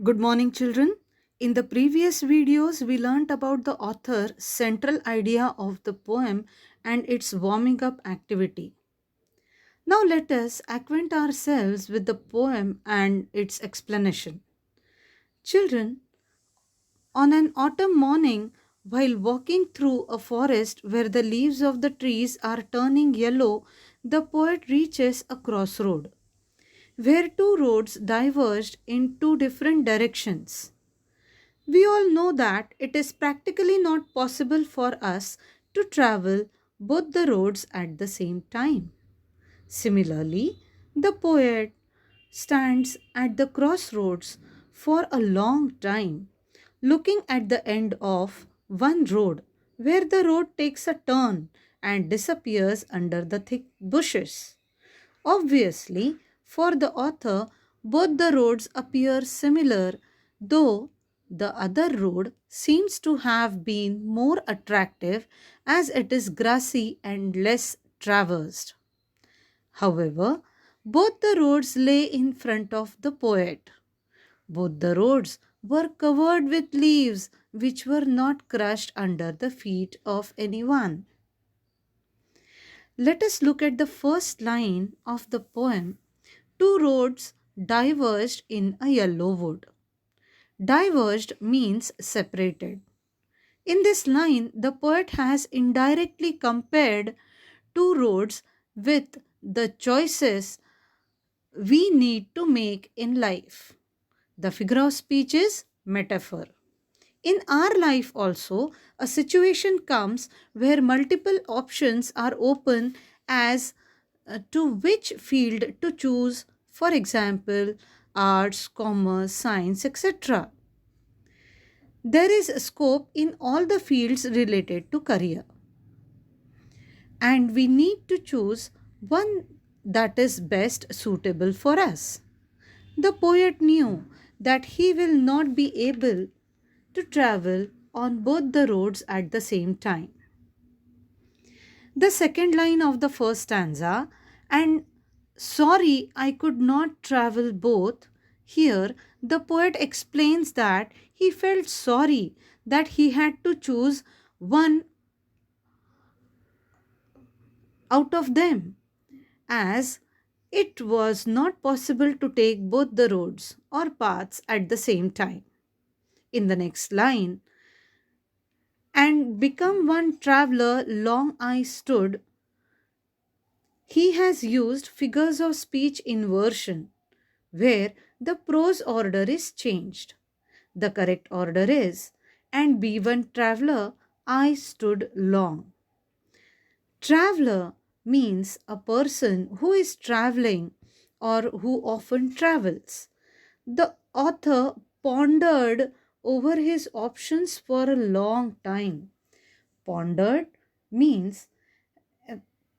Good morning, children. In the previous videos, we learnt about the author's central idea of the poem and its warming up activity. Now, let us acquaint ourselves with the poem and its explanation. Children, on an autumn morning, while walking through a forest where the leaves of the trees are turning yellow, the poet reaches a crossroad where two roads diverged in two different directions. We all know that it is practically not possible for us to travel both the roads at the same time. Similarly, the poet stands at the crossroads for a long time, looking at the end of one road where the road takes a turn and disappears under the thick bushes. Obviously, for the author, both the roads appear similar, though the other road seems to have been more attractive as it is grassy and less traversed. However, both the roads lay in front of the poet. Both the roads were covered with leaves which were not crushed under the feet of anyone. Let us look at the first line of the poem. Two roads diverged in a yellow wood. Diverged means separated. In this line, the poet has indirectly compared two roads with the choices we need to make in life. The figure of speech is metaphor. In our life also, a situation comes where multiple options are open as to which field to choose, for example, arts, commerce, science, etc. There is a scope in all the fields related to career, and we need to choose one that is best suitable for us. The poet knew that he will not be able to travel on both the roads at the same time. The second line of the first stanza, and sorry I could not travel both. Here, the poet explains that he felt sorry that he had to choose one out of them, as it was not possible to take both the roads or paths at the same time. In the next line, and become one traveler long I stood, he has used figures of speech inversion where the prose order is changed. The correct order is, and be one traveler I stood long. Traveler means a person who is traveling or who often travels. The author pondered over his options for a long time. Pondered means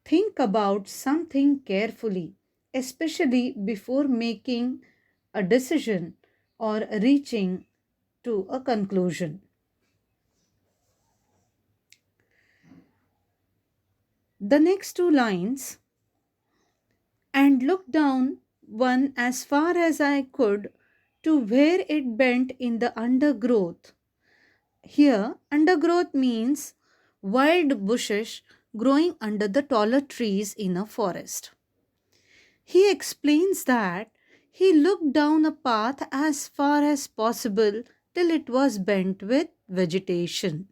think about something carefully, especially before making a decision or reaching to a conclusion. The next two lines, and looked down one as far as I could to where it bent in the undergrowth. Here, undergrowth means wild bushes growing under the taller trees in a forest. He explains that he looked down a path as far as possible till it was bent with vegetation.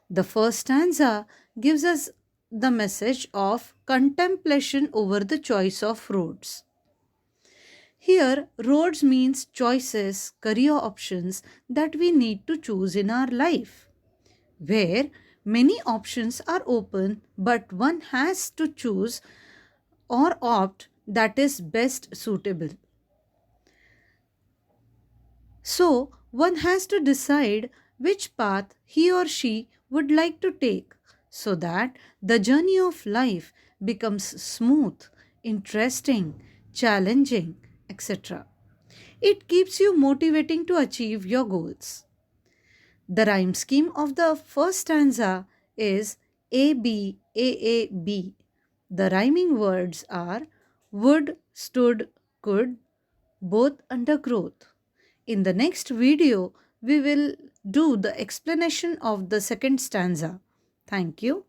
The first stanza gives us the message of contemplation over the choice of roads. Here, roads means choices, career options that we need to choose in our life, where many options are open, but one has to choose or opt that is best suitable. So, one has to decide which path he or she would like to take so that the journey of life becomes smooth, interesting, challenging, etc. It keeps you motivating to achieve your goals. The rhyme scheme of the first stanza is A B A A B. The rhyming words are would, stood, could, both under growth. In the next video, we will do the explanation of the second stanza. Thank you.